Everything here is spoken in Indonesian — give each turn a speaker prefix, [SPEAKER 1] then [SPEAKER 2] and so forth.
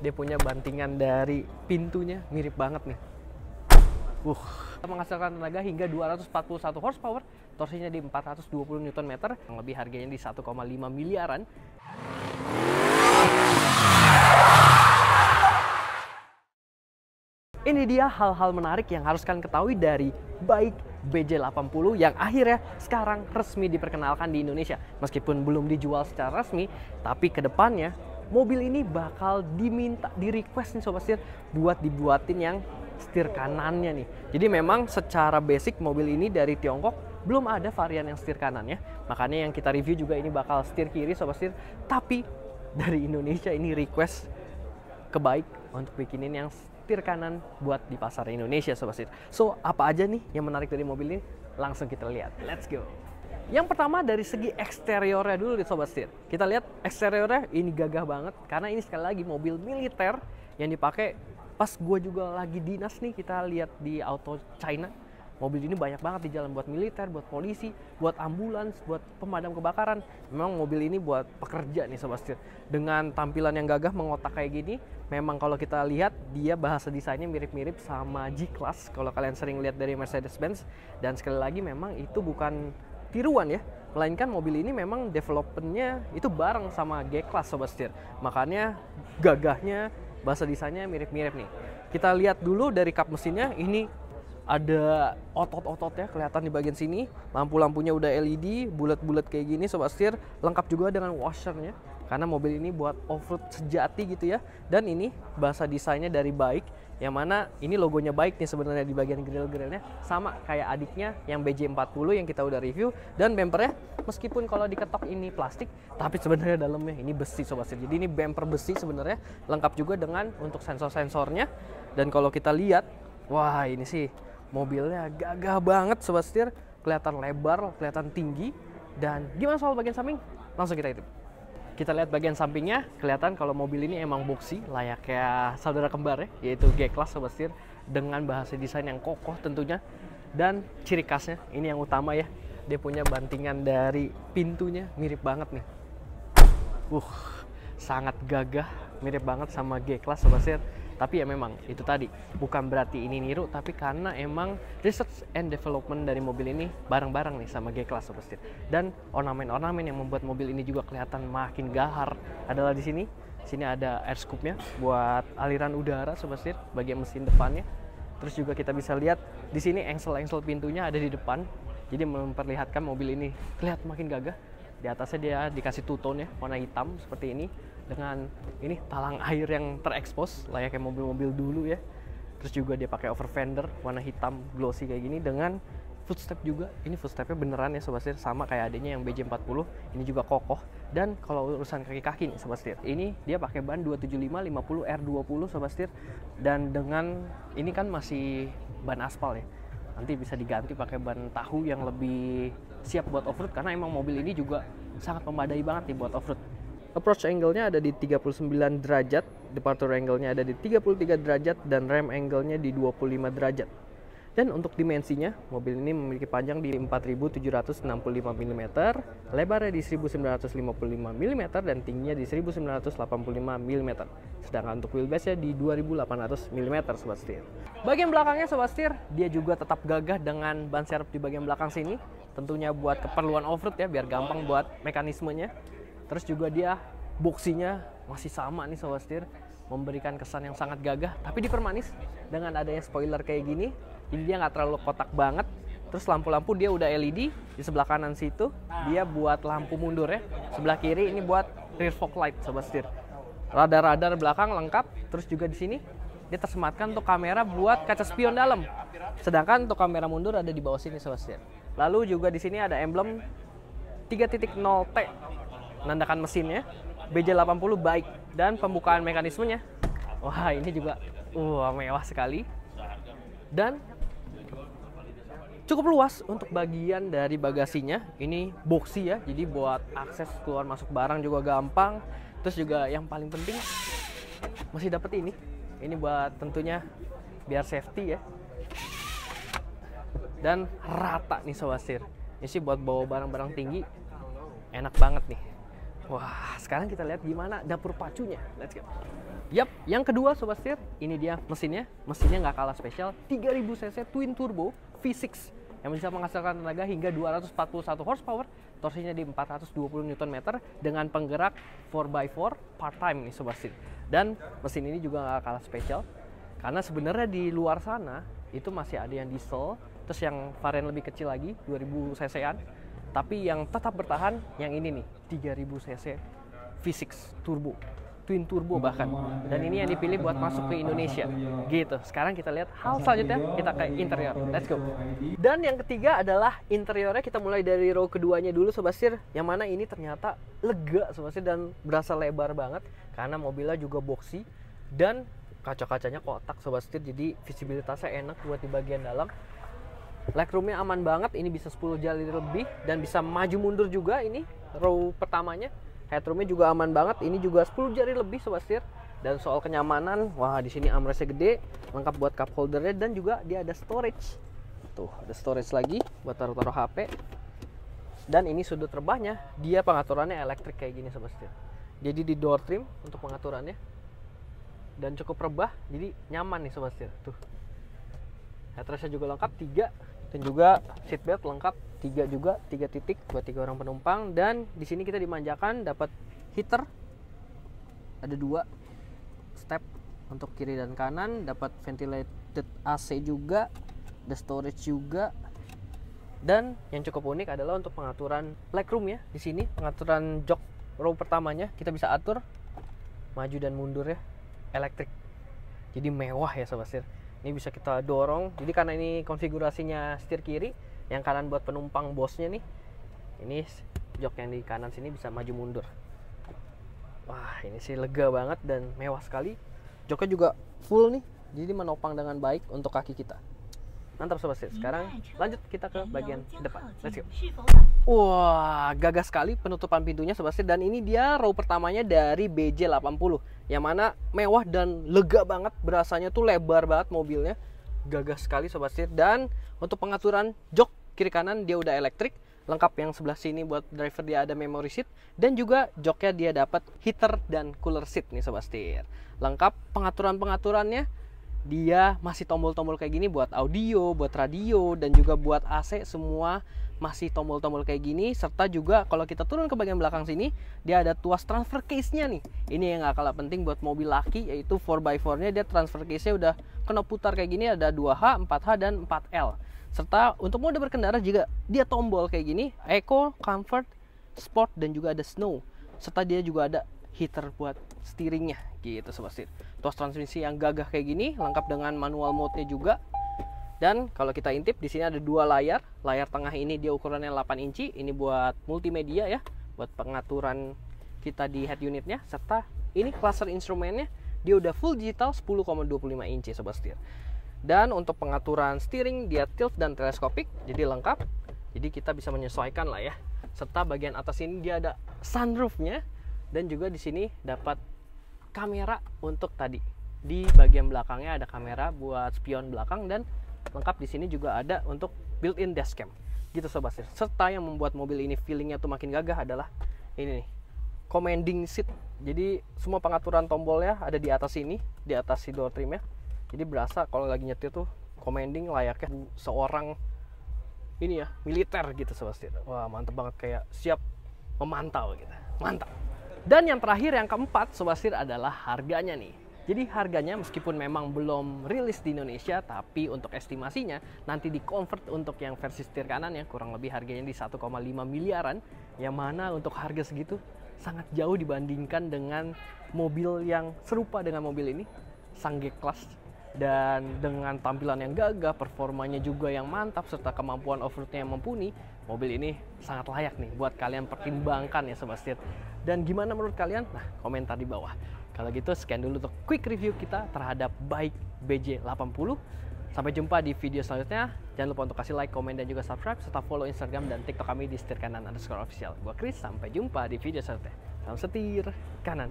[SPEAKER 1] Dia punya bantingan dari pintunya mirip banget nih. Menghasilkan tenaga hingga 241 horsepower, torsinya di 420 Nm, yang lebih harganya di 1,5 miliaran. Ini dia hal-hal menarik yang harus kalian ketahui dari BAIC BJ80 yang akhirnya sekarang resmi diperkenalkan di Indonesia. Meskipun belum dijual secara resmi, tapi kedepannya mobil ini bakal di request nih Sobat Setir buat dibuatin yang setir kanannya nih. Jadi memang secara basic mobil ini dari Tiongkok belum ada varian yang setir kanannya. Makanya yang kita review juga ini bakal setir kiri Sobat Setir. Tapi dari Indonesia ini request ke BAIC untuk bikinin yang setir kanan buat di pasar Indonesia Sobat Setir. So apa aja nih yang menarik dari mobil ini? Langsung kita lihat. Let's go. Yang pertama dari segi eksteriornya dulu di Sobat Setir. Kita lihat eksteriornya ini gagah banget karena ini sekali lagi mobil militer yang dipakai pas gue juga lagi dinas nih. Kita lihat di Auto China. Mobil ini banyak banget di jalan buat militer, buat polisi, buat ambulans, buat pemadam kebakaran. Memang mobil ini buat pekerja nih Sobat Setir. Dengan tampilan yang gagah mengotak kayak gini, memang kalau kita lihat dia bahasa desainnya mirip-mirip sama G-Class kalau kalian sering lihat dari Mercedes-Benz. Dan sekali lagi memang itu bukan tiruan ya, melainkan mobil ini memang developmentnya itu bareng sama G-Class Sobat Setir. Makanya gagahnya, bahasa desainnya mirip-mirip nih. Kita lihat dulu dari kap mesinnya, ini ada otot-ototnya kelihatan di bagian sini. Lampu-lampunya udah LED, bulat-bulat kayak gini Sobat Setir. Lengkap juga dengan washernya karena mobil ini buat off-road sejati gitu ya. Dan ini bahasa desainnya dari BAIC, yang mana ini logonya BAIC nih sebenarnya di bagian grill-grillnya sama kayak adiknya yang BJ40 yang kita udah review. Dan bumpernya meskipun kalau diketok ini plastik, tapi sebenarnya dalamnya ini besi Sobat Setir. Jadi ini bumper besi sebenarnya, lengkap juga dengan untuk sensor-sensornya. Dan kalau kita lihat, wah ini sih mobilnya gagah banget Sobat Setir, kelihatan lebar, kelihatan tinggi. Dan gimana soal bagian samping? Langsung kita intip. Kita lihat bagian sampingnya, kelihatan kalau mobil ini emang boxy, layaknya saudara kembar ya, yaitu G-Class Sobat Setir, dengan bahasa desain yang kokoh tentunya. Dan ciri khasnya, ini yang utama ya, dia punya bantingan dari pintunya mirip banget nih. Sangat gagah, mirip banget sama G-Class Sobat Setir. Tapi ya memang itu tadi, bukan berarti ini niru, tapi karena emang research and development dari mobil ini bareng-bareng nih sama G-Class Sobat Setir. Dan ornamen-ornamen yang membuat mobil ini juga kelihatan makin gahar adalah di sini. Sini ada air scoop-nya buat aliran udara Sobat Setir bagian mesin depannya. Terus juga kita bisa lihat di sini engsel-engsel pintunya ada di depan. Jadi memperlihatkan mobil ini kelihatan makin gagah. Di atasnya dia dikasih two-tone ya, warna hitam seperti ini. Dengan ini talang air yang terekspos layaknya mobil-mobil dulu ya. Terus juga dia pakai over fender warna hitam glossy kayak gini dengan footstep juga. Ini footstepnya beneran ya Sobat Setir, sama kayak adanya yang BJ40. Ini juga kokoh. Dan kalau urusan kaki-kaki nih Sobat Setir, ini dia pakai ban 275 50 R20 Sobat Setir. Dan dengan ini kan masih ban aspal ya. Nanti bisa diganti pakai ban tahu yang lebih siap buat off-road karena emang mobil ini juga sangat memadai banget nih buat off-road. Approach angle-nya ada di 39 derajat, departure angle-nya ada di 33 derajat, dan rem angle-nya di 25 derajat. Dan untuk dimensinya, mobil ini memiliki panjang di 4.765 mm, lebarnya di 1.955 mm, dan tingginya di 1.985 mm. Sedangkan untuk wheelbase-nya di 2.800 mm Sobat Setir. Bagian belakangnya Sobat Setir, dia juga tetap gagah dengan ban serep di bagian belakang sini. Tentunya buat keperluan off-road ya, biar gampang buat mekanismenya. Terus juga dia boxinya masih sama nih Sobat Setir, memberikan kesan yang sangat gagah tapi dipermanis dengan adanya spoiler kayak gini. Jadi dia nggak terlalu kotak banget. Terus lampu-lampu dia udah LED di sebelah kanan situ, dia buat lampu mundur ya. Sebelah kiri ini buat rear fog light Sobat Setir. Radar-radar belakang lengkap. Terus juga di sini dia tersematkan untuk kamera buat kaca spion dalam. Sedangkan untuk kamera mundur ada di bawah sini Sobat Setir. Lalu juga di sini ada emblem 3.0T. Menandakan mesinnya, BJ80 BAIC, dan pembukaan mekanismenya. Wah ini juga mewah sekali. Dan cukup luas untuk bagian dari bagasinya. Ini boxy ya, jadi buat akses keluar masuk barang juga gampang. Terus juga yang paling penting masih dapat ini. Ini buat tentunya biar safety ya. Dan rata nih Sobat Setir. Ini sih buat bawa barang-barang tinggi enak banget nih. Wah, sekarang kita lihat gimana dapur pacunya. Let's go. Yap, yang kedua Sobat Setir, ini dia mesinnya. Mesinnya nggak kalah spesial, 3000 cc twin turbo V6 yang bisa menghasilkan tenaga hingga 241 horsepower, torsinya di 420 Nm dengan penggerak 4x4 part-time nih Sobat Setir. Dan mesin ini juga nggak kalah spesial, karena sebenarnya di luar sana itu masih ada yang diesel, terus yang varian lebih kecil lagi, 2000 cc-an. Tapi yang tetap bertahan, yang ini nih, 3000 cc V6 turbo, twin turbo bahkan. Dan ini yang dipilih buat masuk ke Indonesia. Gitu. Sekarang kita lihat hal selanjutnya, kita ke interior. Let's go. Dan yang ketiga adalah interiornya. Kita mulai dari row keduanya dulu Sobat Setir, yang mana ini ternyata lega Sobat Setir dan berasa lebar banget karena mobilnya juga boxy dan kaca-kacanya kotak Sobat Setir, jadi visibilitasnya enak buat di bagian dalam. Legroomnya aman banget, ini bisa 10 jari lebih dan bisa maju mundur juga. Ini row pertamanya. Headroomnya juga aman banget, ini juga 10 jari lebih Sobat Setir. Dan soal kenyamanan, wah di sini armrestnya gede, lengkap buat cup holdernya dan juga dia ada storage. Tuh, ada storage lagi buat taruh-taruh HP. Dan ini sudut rebahnya, dia pengaturannya elektrik kayak gini Sobat Setir. Jadi di door trim untuk pengaturannya. Dan cukup rebah, jadi nyaman nih Sobat Setir. Tuh. Headrestnya juga lengkap 3. Dan juga seatbelt lengkap 3 juga, 3 titik buat 3 orang penumpang. Dan di sini kita dimanjakan dapat heater, ada 2 step untuk kiri dan kanan, dapat ventilated AC juga, ada storage juga. Dan yang cukup unik adalah untuk pengaturan legroom ya. Di sini pengaturan jok row pertamanya kita bisa atur maju dan mundur ya, elektrik. Jadi mewah ya Sobat Setir. Ini bisa kita dorong, jadi karena ini konfigurasinya setir kiri, yang kanan buat penumpang bosnya nih. Ini jok yang di kanan sini bisa maju mundur. Wah, ini sih lega banget dan mewah sekali. Joknya juga full nih, jadi menopang dengan baik untuk kaki kita. Mantap Sobat Setir. Sekarang lanjut kita ke bagian depan. Let's go. Wah, gagah sekali penutupan pintunya Sobat Setir. Dan ini dia row pertamanya dari BJ80, yang mana mewah dan lega banget. Berasanya tuh lebar banget mobilnya. Gagah sekali Sobat Setir. Dan untuk pengaturan jok kiri kanan dia udah elektrik. Lengkap yang sebelah sini buat driver dia ada memory seat. Dan juga joknya dia dapat heater dan cooler seat nih Sobat Setir. Lengkap pengaturan-pengaturannya. Dia masih tombol-tombol kayak gini buat audio, buat radio, dan juga buat AC, semua masih tombol-tombol kayak gini. Serta juga kalau kita turun ke bagian belakang sini, dia ada tuas transfer case-nya nih. Ini yang gak kalah penting buat mobil laki, yaitu 4x4-nya dia transfer case-nya udah kena putar kayak gini, ada 2H, 4H, dan 4L. Serta untuk mode berkendara juga dia tombol kayak gini, Eco, Comfort, Sport, dan juga ada Snow. Serta dia juga ada heater buat steeringnya gitu Sobat Setir. Tuas transmisi yang gagah kayak gini, lengkap dengan manual mode-nya juga. Dan kalau kita intip di sini ada 2 layar. Layar tengah ini dia ukurannya 8 inci. Ini buat multimedia ya, buat pengaturan kita di head unitnya. Serta ini cluster instrumennya dia udah full digital 10,25 inci Sobat Setir. Dan untuk pengaturan steering dia tilt dan teleskopik, jadi lengkap. Jadi kita bisa menyesuaikan lah ya. Serta bagian atas ini dia ada sunroofnya. Dan juga di sini dapat kamera untuk tadi. Di bagian belakangnya ada kamera buat spion belakang, dan lengkap di sini juga ada untuk built-in dashcam. Gitu Sobat Setir. Serta yang membuat mobil ini feelingnya tuh makin gagah adalah ini nih, commanding seat. Jadi semua pengaturan tombolnya ada di atas sini, di atas si door trimnya. Jadi berasa kalau lagi nyetir tuh commanding layaknya seorang ini ya, militer gitu Sobat Setir. Wah, mantep banget, kayak siap memantau gitu. Mantap. Dan yang terakhir, yang keempat Sobat Setir, adalah harganya nih. Jadi harganya meskipun memang belum rilis di Indonesia, tapi untuk estimasinya nanti di convert untuk yang versi setir kanan ya, kurang lebih harganya di 1,5 miliaran. Yang mana untuk harga segitu sangat jauh dibandingkan dengan mobil yang serupa dengan mobil ini, sang G-Class. Dan dengan tampilan yang gagah, performanya juga yang mantap, serta kemampuan off-roadnya yang mumpuni, mobil ini sangat layak nih buat kalian pertimbangkan ya Sobat Setir. Dan gimana menurut kalian? Nah, komentar di bawah. Kalau gitu sekian dulu untuk quick review kita terhadap bike BJ80. Sampai jumpa di video selanjutnya. Jangan lupa untuk kasih like, komen, dan juga subscribe, serta follow Instagram dan TikTok kami di setirkanan_official. Gua Chris, sampai jumpa di video selanjutnya. Salam setir kanan.